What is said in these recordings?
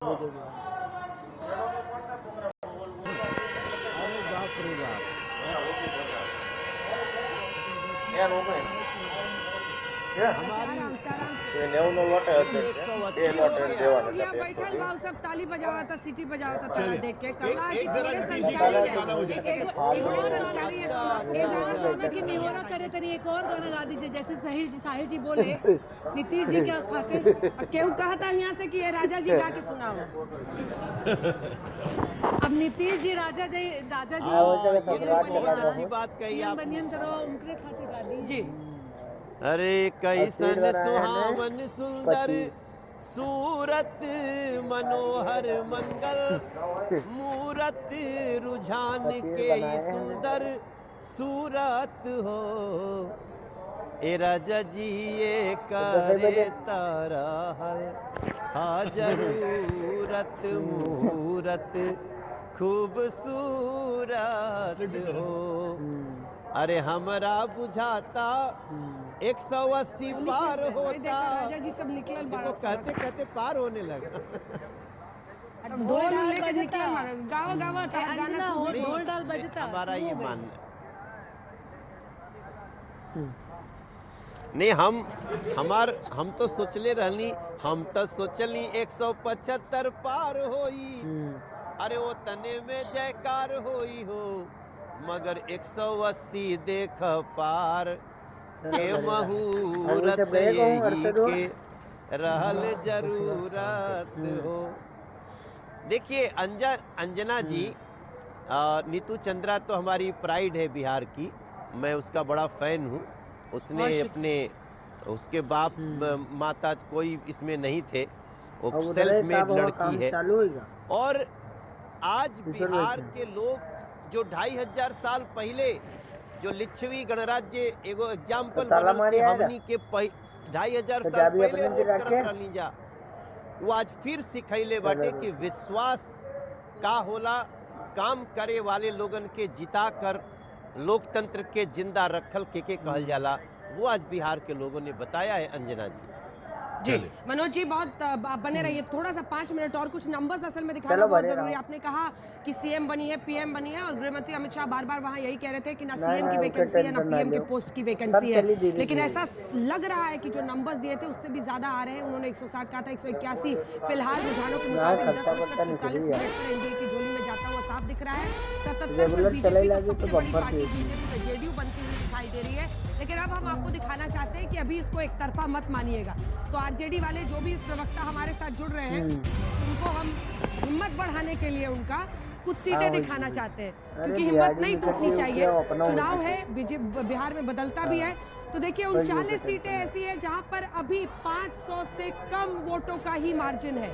बाप रे बाप. बैठल भाव सब ताली बजावा था, सीटी बजावा था ताला देख के. कहा कि थोड़े संस्कारी है, थोड़े संस्कारी है तो आपको गाना कि निहोरा करे तनी एक और गाना गा दीजिए, जैसे साहिल जी बोले नीतीश जी क्या खाते. केहू कहा था यहाँ से कि ये राजा जी गा के सुनाओ. अब नीतीश जी राजा जी अच्छी बात कही आप. बनियन करो उनके खाते गा दी जी. अरे कैसन सुहावन सुंदर सूरत मनोहर मंगल मूरत रुझान के सुंदर सूरत हो. ए राजा जी ये करे तारा हल हाजरूरत मूरत खूबसूरत हो. अरे हमरा बुझाता 180 पार होता. राजा जी सब निकल देखो कहते कहते पार होने लगा. ढोल लेके निकल गावा गावा गाना ढोल डाल बजता. हमारा ये मानना नहीं. हम तो सोचले रहनी, हम तो सोचली 175 पार होई. अरे वो तने में जयकार होई हो, मगर 180 देख पार के मुहूर्त यही के रहल जरूरत हो. देखिए अंजना जी, नीतू चंद्रा तो हमारी प्राइड है बिहार की. मैं उसका बड़ा फैन हूँ. उसने अपने उसके बाप माता कोई इसमें नहीं थे. वो सेल्फ मेड लड़की है. और आज बिहार के लोग जो 2500 साल पहले जो लिच्छवी गणराज्य एगो एग्जाम्पल बनल के हमनी के 2500 साल पहले वोट करत रहनी जा, वो आज फिर सिखैले बाटे कि विश्वास का होला. काम करे वाले लोगन के जिता कर लोकतंत्र के जिंदा रखल के कहल जाला. वो आज बिहार के लोगों ने बताया है. अंजना जी जी. मनोज जी बहुत बने रहिए. थोड़ा सा 5 मिनट और कुछ नंबर्स असल में दिखाना बहुत जरूरी है. आपने कहा कि सीएम बनी है, पीएम बनी है, और गृहमंत्री अमित शाह बार बार वहां यही कह रहे थे कि ना सीएम की वैकेंसी है ना पीएम के पोस्ट की वैकेंसी है. लेकिन ऐसा लग रहा है कि जो नंबर्स दिए थे उससे भी ज्यादा आ रहे हैं. उन्होंने 160 कहा था, 181 फिलहाल रुझानों के मुताबिक 10:43 मिनट पर एनडीए की झोली में जाता हुआ साफ दिख रहा है. 77 पर बीजेपी को सबसे बड़ी पार्टी बीजेपी में जेडीयू बनती हुई दिखाई दे रही है. लेकिन अब हम आपको दिखाना चाहते हैं कि अभी इसको एक तरफा मत मानिएगा. तो आरजेडी वाले जो भी प्रवक्ता हमारे साथ जुड़ रहे हैं उनको हम हिम्मत बढ़ाने के लिए उनका कुछ सीटें दिखाना चाहते हैं, क्योंकि हिम्मत नहीं टूटनी चाहिए. चुनाव है, बिहार में बदलता भी है. तो देखिए 39 सीटें ऐसी हैं जहां पर अभी 500 से कम वोटों का ही मार्जिन है.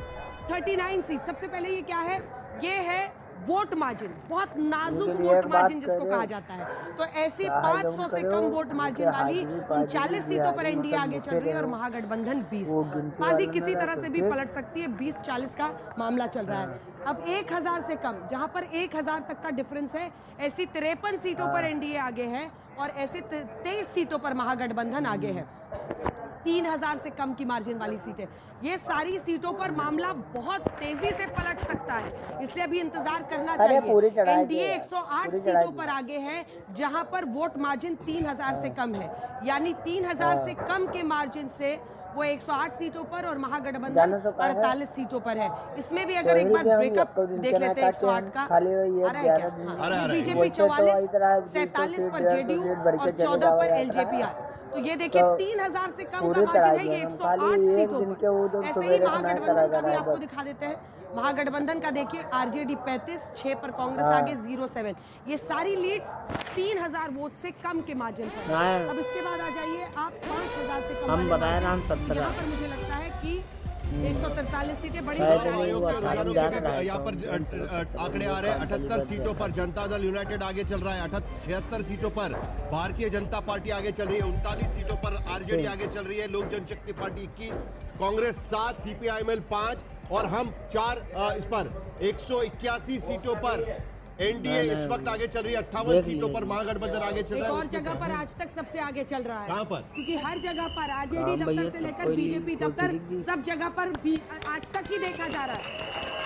39 सीट. सबसे पहले ये क्या है? ये है वोट मार्जिन. बहुत नाजुक वोट मार्जिन जिसको कहा जाता है. तो ऐसी 500 से कम वोट मार्जिन वाली 39 सीटों पर एनडीए आगे चल रही है और महागठबंधन 20. बाजी किसी तरह से भी पलट सकती है. 20-40 का मामला चल रहा है. अब 1000 से कम, जहां पर 1000 तक का डिफरेंस है, ऐसी 53 सीटों पर एनडीए आगे है और ऐसे 23 सीटों पर महागठबंधन आगे है. 3000 से कम की मार्जिन वाली सीटें. ये सारी सीटों पर मामला बहुत तेजी से पलट सकता है, इसलिए अभी इंतजार करना चाहिए. एनडीए 108 सीटों पर आगे है जहां पर वोट मार्जिन 3000 से कम है. यानी 3000 से कम के मार्जिन से वो 108 सीटों पर और महागठबंधन 48 सीटों पर है. इसमें भी अगर एक बार ब्रेकअप देख लेते हैं 108 का आ रहा है क्या? हाँ. बीजेपी 44, 47 पर जेडीयू और 14 पर एलजेपी. तो ये देखिए 3000 से कम का मार्जिन है ये 108 सीटों पर. ऐसे ही महागठबंधन का भी आपको दिखा देते हैं. महागठबंधन का देखिए आरजेडी 35, 6 पर कांग्रेस आगे 07. ये सारी लीड्स 3000 वोट से कम के मार्जिन पर. अब इसके बाद आ जाइए आप 5000 से कम. हम बताए ना हम 70. यहाँ पर मुझे लगता है कि 143 सीटें बड़ी. यहाँ पर आंकड़े आ रहे हैं. 78 सीटों पर जनता दल यूनाइटेड आगे चल रहा है. 76 सीटों पर भारतीय जनता पार्टी आगे चल रही है. 39 सीटों पर आरजेडी आगे चल रही है. लोक जनशक्ति पार्टी 21, कांग्रेस 7, सीपीआईएमएल 5 और हम 4. इस पर 181 सीटों पर एनडीए इस वक्त आगे चल रही है 58 सीटों पर, महागठबंधन आगे चल एक रहा है। और जगह पर आज तक सबसे आगे चल रहा है। कहाँ पर? क्योंकि हर जगह पर आरजेडी दफ्तर से लेकर बीजेपी दफ्तर सब जगह पर भी आज तक ही देखा जा रहा है